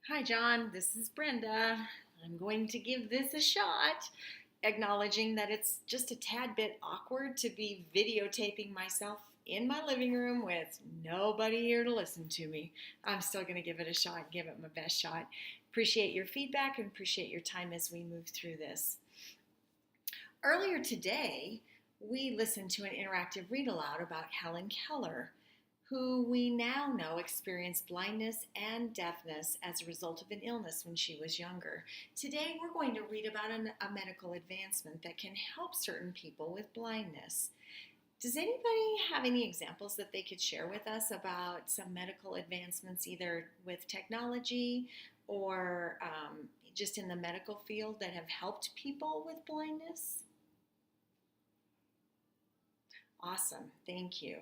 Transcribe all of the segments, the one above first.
Hi, John. This is Brenda. I'm going to give this a shot, acknowledging that it's just a tad bit awkward to be videotaping myself in my living room with nobody here to listen to me. I'm still going to give it a shot, give it my best shot. Appreciate your feedback and appreciate your time as we move through this. Earlier today, we listened to an interactive read aloud about Helen Keller, who we now know experienced blindness and deafness as a result of an illness when she was younger. Today, we're going to read about a medical advancement that can help certain people with blindness. Does anybody have any examples that they could share with us about some medical advancements, either with technology or just in the medical field, that have helped people with blindness? Awesome, thank you.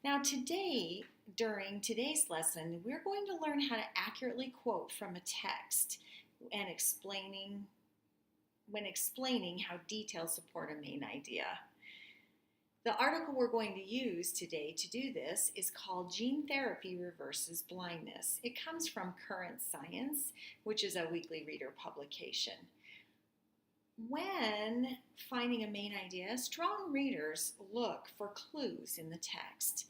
Now, today, during today's lesson, we're going to learn how to accurately quote from a text and explaining how details support a main idea. The article we're going to use today to do this is called Gene Therapy Reverses Blindness. It comes from Current Science, which is a weekly reader publication. When finding a main idea, strong readers look for clues in the text.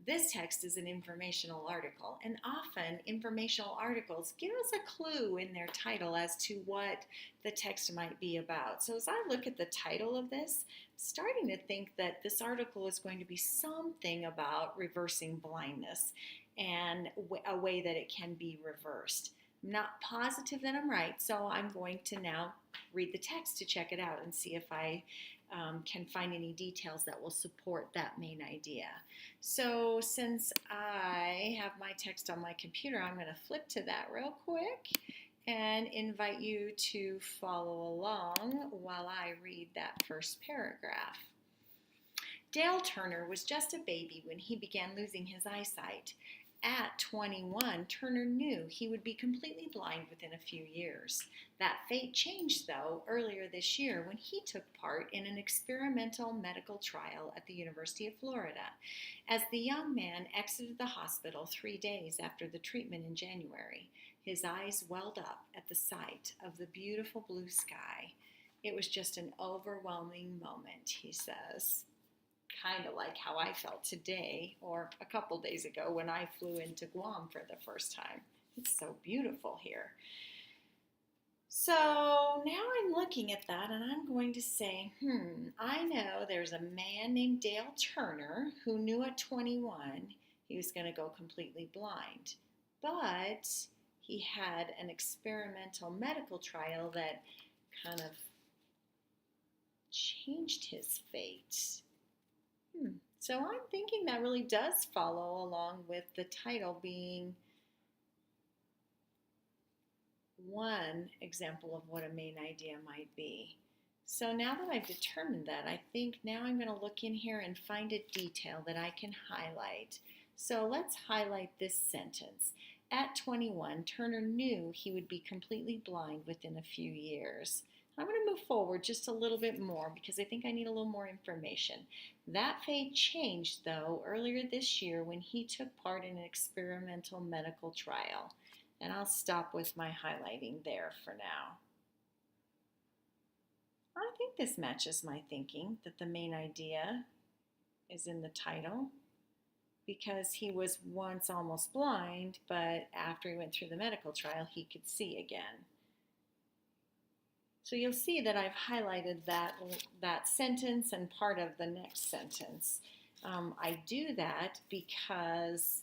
This text is an informational article, and often informational articles give us a clue in their title as to what the text might be about. So as I look at the title of this, I'm starting to think that this article is going to be something about reversing blindness and a way that it can be reversed. I'm not positive that I'm right, so I'm going to now read the text to check it out and see if I can find any details that will support that main idea. So since I have my text on my computer, I'm going to flip to that real quick and invite you to follow along while I read that first paragraph. Dale Turner was just a baby when he began losing his eyesight. At 21, Turner knew he would be completely blind within a few years. That fate changed, though, earlier this year when he took part in an experimental medical trial at the University of Florida. As the young man exited the hospital 3 days after the treatment in January, his eyes welled up at the sight of the beautiful blue sky. It was just an overwhelming moment, he says. Kind of like how I felt today or a couple days ago when I flew into Guam for the first time. It's so beautiful here. So now I'm looking at that and I'm going to say, I know there's a man named Dale Turner who knew at 21 he was going to go completely blind. But he had an experimental medical trial that kind of changed his fate. So I'm thinking that really does follow along with the title being one example of what a main idea might be. So now that I've determined that, I think now I'm going to look in here and find a detail that I can highlight. So let's highlight this sentence. At 21, Turner knew he would be completely blind within a few years. I'm going to move forward just a little bit more because I think I need a little more information. That fate changed, though, earlier this year when he took part in an experimental medical trial. And I'll stop with my highlighting there for now. I think this matches my thinking that the main idea is in the title because he was once almost blind, but after he went through the medical trial, he could see again. So you'll see that I've highlighted that sentence and part of the next sentence. I do that because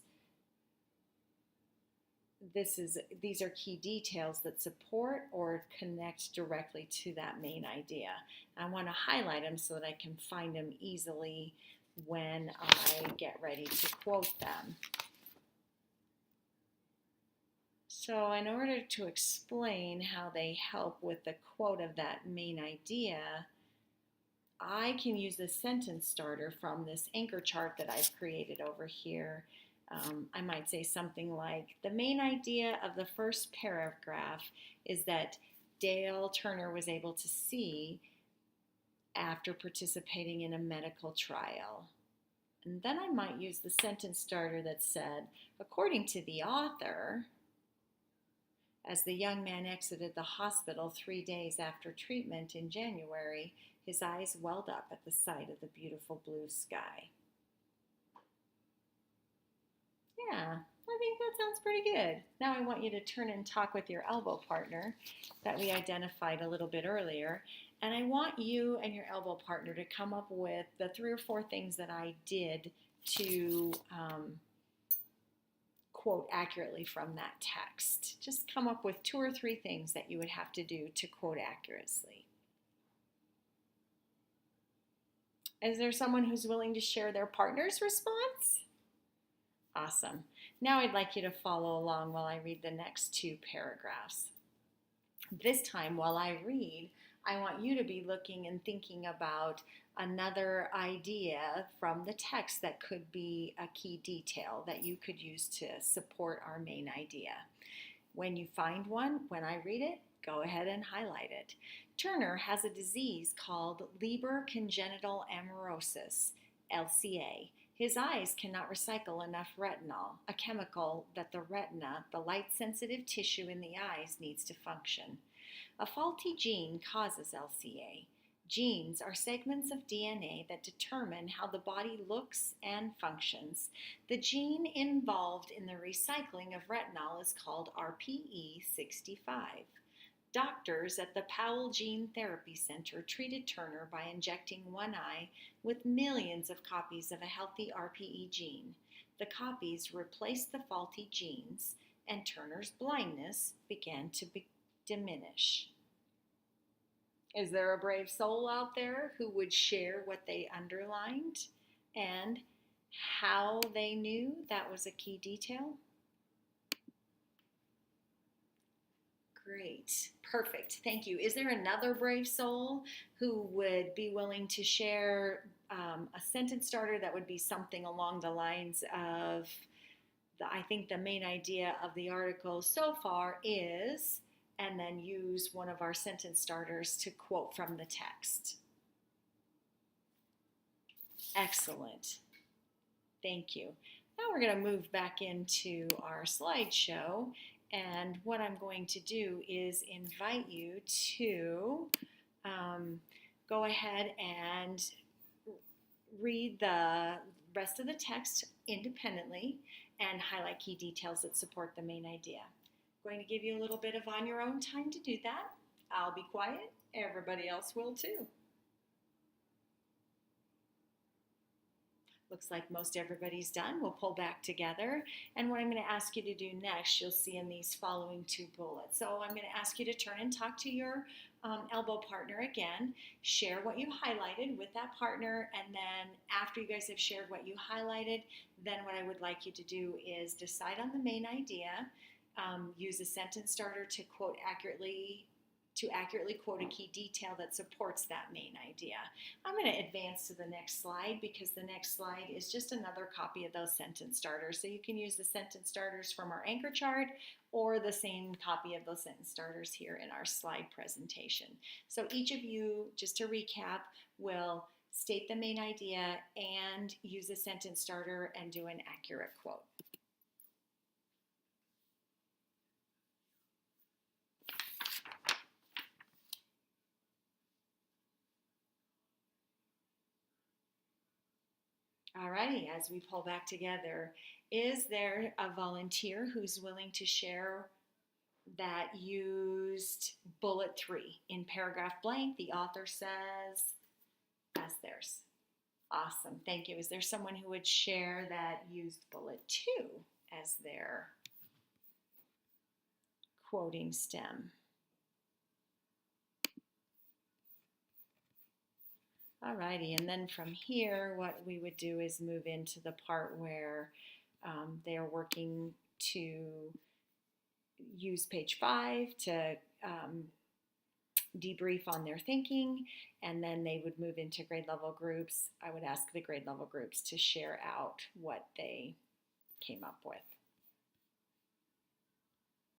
these are key details that support or connect directly to that main idea. I want to highlight them so that I can find them easily when I get ready to quote them. So in order to explain how they help with the quote of that main idea, I can use the sentence starter from this anchor chart that I've created over here. I might say something like, the main idea of the first paragraph is that Dale Turner was able to see after participating in a medical trial. And then I might use the sentence starter that said, according to the author, As the young man exited the hospital 3 days after treatment in January, his eyes welled up at the sight of the beautiful blue sky. Yeah, I think that sounds pretty good. Now I want you to turn and talk with your elbow partner that we identified a little bit earlier. And I want you and your elbow partner to come up with the 3 or 4 things that I did to quote accurately from that text. Just come up with 2 or 3 things that you would have to do to quote accurately. Is there someone who's willing to share their partner's response? Awesome. Now I'd like you to follow along while I read the next 2 paragraphs. This time, while I read, I want you to be looking and thinking about another idea from the text that could be a key detail that you could use to support our main idea. When you find one, when I read it, go ahead and highlight it. Turner has a disease called Leber congenital amaurosis, LCA. His eyes cannot recycle enough retinol, a chemical that the retina, the light-sensitive tissue in the eyes, needs to function. A faulty gene causes LCA. Genes are segments of DNA that determine how the body looks and functions. The gene involved in the recycling of retinol is called RPE65. Doctors at the Powell Gene Therapy Center treated Turner by injecting one eye with millions of copies of a healthy RPE gene. The copies replaced the faulty genes, and Turner's blindness began to diminish. Is there a brave soul out there who would share what they underlined and how they knew that was a key detail? Great. Perfect. Thank you. Is there another brave soul who would be willing to share a sentence starter that would be something along the lines of, I think the main idea of the article so far is, and then use one of our sentence starters to quote from the text? Excellent. Thank you. Now we're going to move back into our slideshow. And what I'm going to do is invite you to go ahead and read the rest of the text independently and highlight key details that support the main idea. I'm going to give you a little bit of on your own time to do that. I'll be quiet. Everybody else will too. Looks like most everybody's done. We'll pull back together. And what I'm going to ask you to do next, you'll see in these following 2 bullets. So I'm going to ask you to turn and talk to your elbow partner again. Share what you highlighted with that partner. And then after you guys have shared what you highlighted, then what I would like you to do is decide on the main idea. Use a sentence starter to accurately quote a key detail that supports that main idea. I'm going to advance to the next slide because the next slide is just another copy of those sentence starters. So you can use the sentence starters from our anchor chart or the same copy of those sentence starters here in our slide presentation. So each of you, just to recap, will state the main idea and use a sentence starter and do an accurate quote. Alrighty, as we pull back together, is there a volunteer who's willing to share that used bullet 3? In paragraph blank, the author says, as theirs. Awesome, thank you. Is there someone who would share that used bullet 2 as their quoting stem? Alrighty, and then from here, what we would do is move into the part where they are working to use page 5 to debrief on their thinking, and then they would move into grade level groups. I would ask the grade level groups to share out what they came up with.